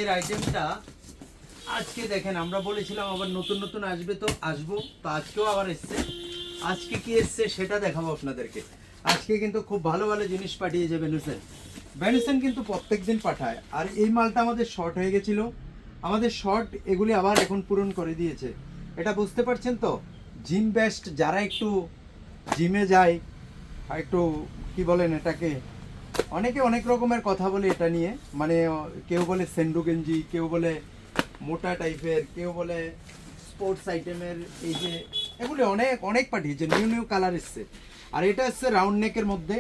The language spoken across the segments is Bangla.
এর আইটেমটা আজকে দেখেন, আমরা বলেছিলাম আবার নতুন নতুন আসবে, তো আসবো, তো আজকেও আবার এসছে। আজকে কি এসছে সেটা দেখাবো আপনাদেরকে। আজকে কিন্তু খুব ভালো ভালো জিনিস পাঠিয়েছে বেনুসেন। বেনুসেন কিন্তু প্রত্যেকদিন পাঠায়, আর এই মালটা আমাদের শর্ট হয়ে গেছিল। আমাদের শর্ট এগুলি আবার এখন পূরণ করে দিয়েছে। এটা বুঝতে পারছেন তো? জিম বেস্ট যারা একটু জিমে যায়, আর একটু কি বলেন এটাকে, অনেকে অনেক রকমের কথা বলে এটা নিয়ে, মানে কেউ বলে সেন্ডু গেঞ্জি, কেউ বলে মোটা টাইপের, কেউ বলে স্পোর্টস আইটেমের। এই যে এগুলি অনেক অনেক পাঠিয়েছে, নিউ নিউ কালার এসছে। আর এটা হচ্ছে রাউন্ড নেকের মধ্যে।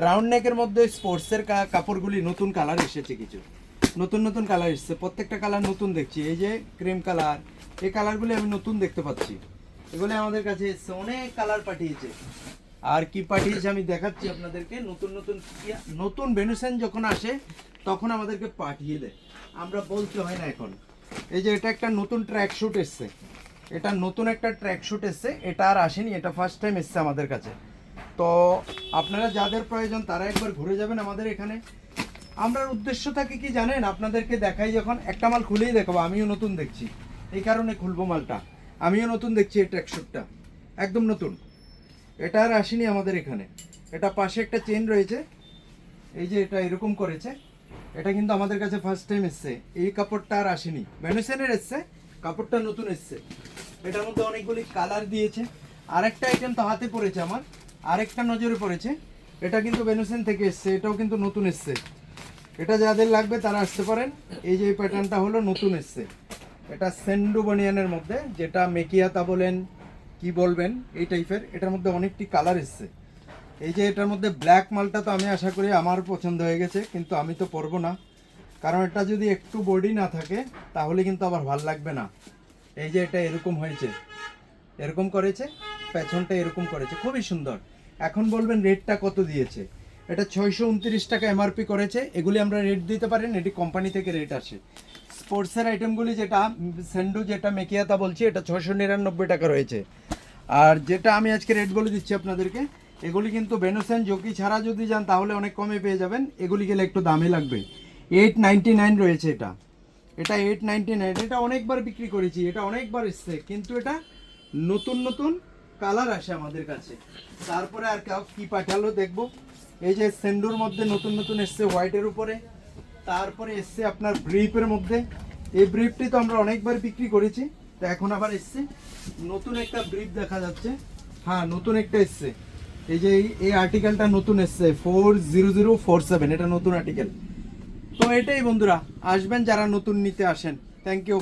রাউন্ড নেকের মধ্যে স্পোর্টসের কাপড়গুলি নতুন কালার এসেছে, কিছু নতুন নতুন কালার এসছে। প্রত্যেকটা কালার নতুন দেখছি। এই যে ক্রিম কালার, এই কালারগুলি আমি নতুন দেখতে পাচ্ছি। এগুলি আমাদের কাছে এসছে, অনেক কালার পাঠিয়েছে। আর কি পাঠিয়েছে আমি দেখাচ্ছি আপনাদেরকে। নতুন নতুন নতুন বেনুসেন যখন আসে তখন আমাদেরকে পাঠিয়ে দেয়, আমরা বলতে হয় না এখন। এই যে এটা একটা নতুন ট্র্যাক শুট এসছে, এটা নতুন একটা ট্র্যাক শুট এসছে, এটা আর আসেনি, এটা ফার্স্ট টাইম এসছে আমাদের কাছে। তো আপনারা যাদের প্রয়োজন তারা একবার ঘুরে যাবেন আমাদের এখানে। আমরা উদ্দেশ্য থাকে কি জানেন, আপনাদেরকে দেখাই যখন একটা মাল খুলেই দেখাবো, আমিও নতুন দেখছি, এই কারণে খুলবো মালটা। আমিও নতুন দেখছি এই ট্র্যাক শুটটা, একদম নতুন। এটা আর আসেনি আমাদের এখানে। এটা পাশে একটা চেন রয়েছে, এই যে এটা এরকম করেছে, এটা কিন্তু আমাদের কাছে ফার্স্ট টাইম এসছে। এই কাপড়টা আর আসেনি, বেনুসেনের এসছে, কাপড়টা নতুন এসছে। এটার মধ্যে অনেকগুলি কালার দিয়েছে। আরেকটা আইটেম তো হাতে পড়েছে আমার, আরেকটা নজরে পড়েছে, এটা কিন্তু বেনুসেন থেকে এসছে, এটাও কিন্তু নতুন এসছে। এটা যাদের লাগবে তারা আসতে পারেন। এই যে এই প্যাটার্নটা হলো নতুন এসছে, এটা সেন্ডু বানিয়ানের মধ্যে, যেটা মেকিয়াতা বলেন কি বলবেন এই টাইপের। এটার মধ্যে অনেকটি কালার এসছে। এই যে এটার মধ্যে ব্ল্যাক মালটা তো আমি আশা করি আমার পছন্দ হয়ে গেছে, কিন্তু আমি তো পরবো না, কারণ এটা যদি একটু বডি না থাকে তাহলে কিন্তু আবার ভাল লাগবে না। এই যে এটা এরকম হয়েছে, এরকম করেছে, পেছনটা এরকম করেছে, খুবই সুন্দর। এখন বলবেন রেটটা কত দিয়েছে? এটা 629 টাকা এমআরপি করেছে। এগুলি আমরা রেট দিতে পারেন, এটি কোম্পানি থেকে রেট আসে। স্পোর্টসের আইটেমগুলি যেটা সেন্ডু, যেটা মেকিয়াতা বলছি, এটা 699 টাকা রয়েছে। আর যেটা আমি আজকে রেট বলে দিচ্ছি আপনাদেরকে, এগুলি কিন্তু বেনুসেন জকি ছাড়া যদি যান তাহলে অনেক কমে পেয়ে যাবেন, এগুলি গেলে একটু দামে লাগবে। 899 রয়েছে এটা, এটা 899। এটা অনেকবার বিক্রি করেছি, এটা অনেকবার এসছে, কিন্তু এটা নতুন নতুন কালার আসে আমাদের কাছে। তারপরে আর কি পাঠালো দেখবো। এই যে সেন্ডুর মধ্যে নতুন নতুন এসছে হোয়াইটের উপরে, তারপরে এসছে আপনার ব্রিফের মধ্যে। এই ব্রিফটি তো আমরা অনেকবার বিক্রি করেছি, তো এখন আবার এসছে নতুন একটা ব্রিফ দেখা যাচ্ছে। হ্যাঁ, নতুন একটা এসছে। এই যে এই আর্টিকেলটা নতুন এসছে 40047, এটা নতুন আর্টিকেল। তো এটাই বন্ধুরা, আসবেন যারা নতুন নিতে আসেন। Thank you.